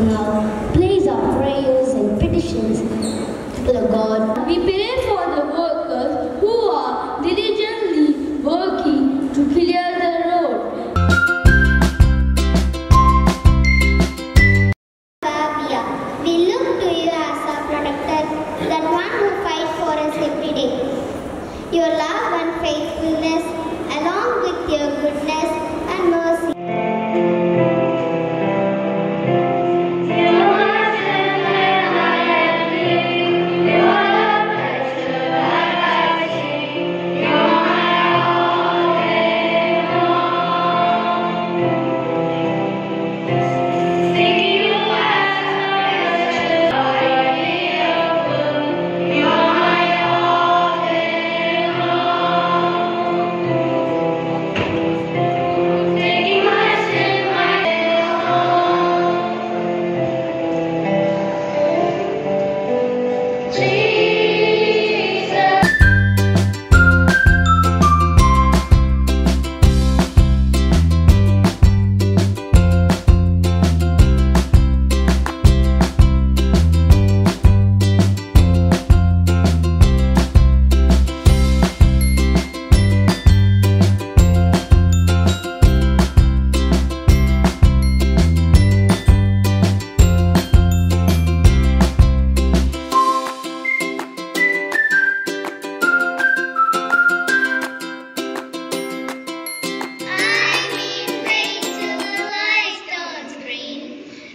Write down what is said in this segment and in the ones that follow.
now place our prayers and petitions to the God. We pray for the workers who are diligently working to clear the road. We look to you as our protector, that one who fights for us every day. Your love and faithfulness, along with your goodness and mercy.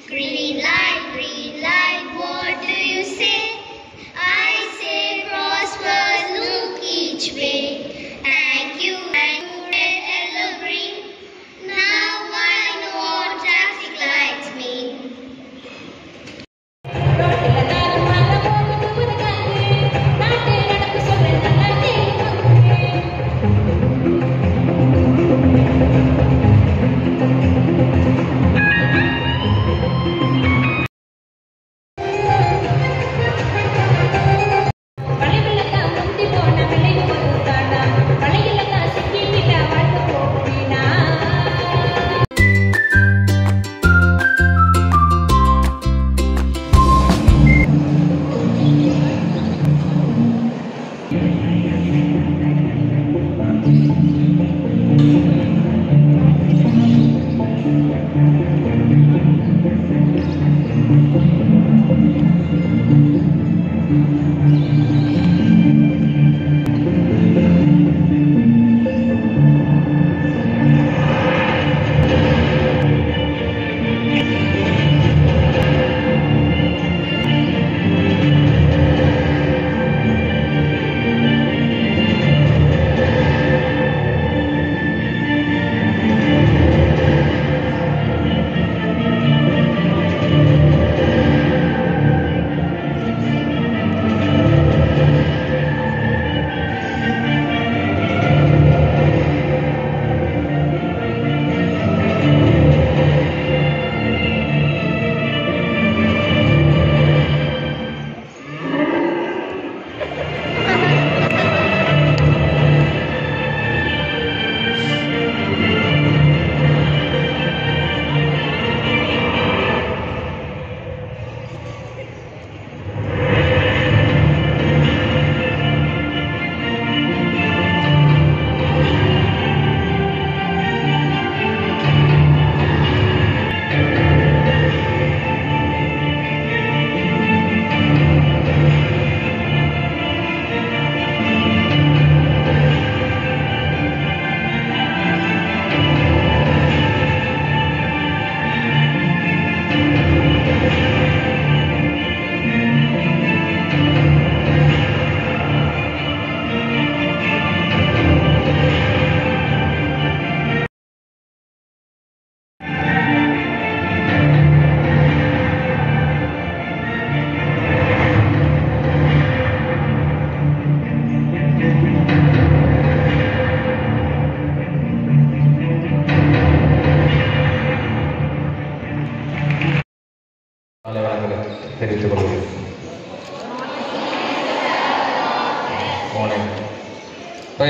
Green light, what do you say? I say prosper, look each way. Thank you, red, yellow, green. Now I know what traffic lights mean.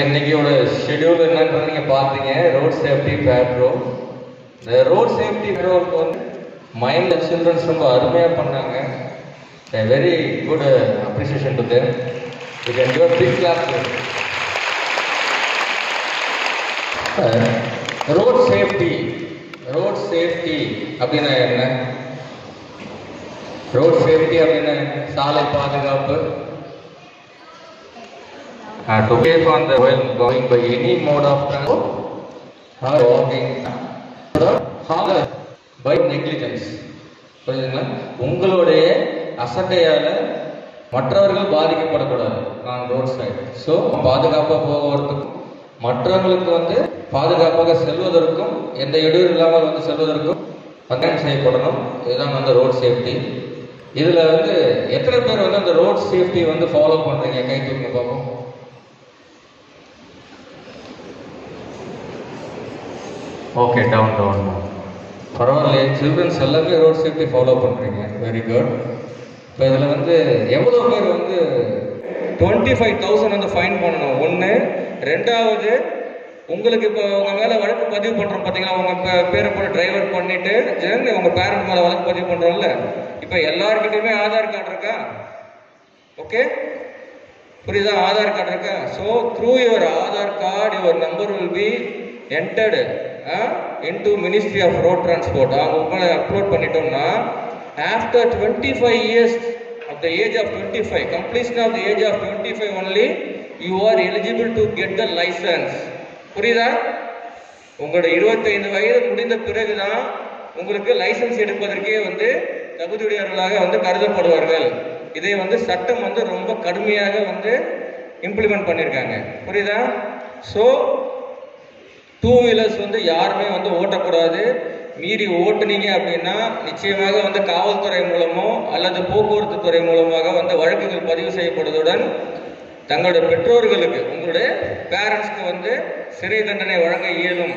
இன்னைக்கோட schedule என்னன்னு நீங்க பாத்தீங்க. Road safety patrol. இந்த road safety பேட்ரோலுக்கு வந்து mind childrens ரொம்ப அருமையாக பண்ணாங்க. Very good appreciation to them. You can give a big clap. Road safety. Road safety அப்படின்னா என்ன? ரோட் சேஃப்டி அப்படின்னா சாலை பாதுகாப்பு. To be on the while going by any mode of transport or walking or by negligence. புரியுதுங்களா? உங்களுடைய அசட்டையால் மற்றவர்கள் பாதிக்கப்படக்கூடாது on road side. So பாதுகாப்பாக போகிறதுக்கும் மற்றவங்களுக்கு வந்து பாதுகாப்பாக செல்வதற்கும் எந்த இடையூறு இல்லாமல் வந்து செல்வதற்கும் பக்கம் செய்யப்படணும். இதுதான் வந்து ரோட் சேஃப்டி. இதில் வந்து எத்தனை பேர் வந்து அந்த ரோட் சேஃப்டி வந்து ஃபாலோ பண்ணுறீங்க? கை தூக்குங்க பார்ப்போம். Okay, down. பரவாயில்லையே, சில்ட்ரன்ஸ் எல்லாமே ரோட் சேஃப்டி ஃபாலோ பண்ணுறீங்க. Very good. இப்போ இதில் வந்து எவ்வளோ பேர் வந்து 25,000 வந்து ஃபைன் பண்ணணும்? ஒன்று. ரெண்டாவது, உங்களுக்கு இப்போ உங்கள் மேலே வழக்கு பதிவு பண்ணுறோம் பார்த்தீங்களா, உங்கள் பேரை போட்டு டிரைவர் பண்ணிவிட்டு ஜென் உங்கள் பேரண்ட் மேலே வழக்கு பதிவு பண்ணுறோம்ல. இப்போ எல்லாருக்கிட்டையுமே ஆதார் கார்டு இருக்கா? ஓகே, புரியுதா? ஆதார் கார்டு இருக்கா? So through your Aadhaar card your number will be entered into Ministry of Road Transport. அவங்க அப்லோட் பண்ணிட்டோம்னா after 25 years of the age of 25, completion of the age of 25 only, you are eligible to get the license. புரியுதா? உங்களோட 25 வயது முடிந்த பிறகுதான் உங்களுக்கு licence எடுப்பதற்கே வந்து தகுதியுடையவர்களாக வந்து கருதப்படுவார்கள். இதை வந்து சட்டம் வந்து ரொம்ப கடுமையாக வந்து இம்ப்ளிமெண்ட் பண்ணியிருக்காங்க. புரியுதா? ஸோ டூ வீலர்ஸ் வந்து யாருமே வந்து ஓட்டக்கூடாது. மீறி ஓட்டுனீங்க அப்படின்னா நிச்சயமாக வந்து காவல்துறை மூலமோ அல்லது போக்குவரத்து துறை மூலமாக வந்து வழக்குகள் பதிவு செய்யப்படுவதுடன் தங்களுடைய பெற்றோர்களுக்கு, உங்களுடைய பேரண்ட்ஸ்க்கு வந்து சிறை தண்டனை வழங்க இயலும்.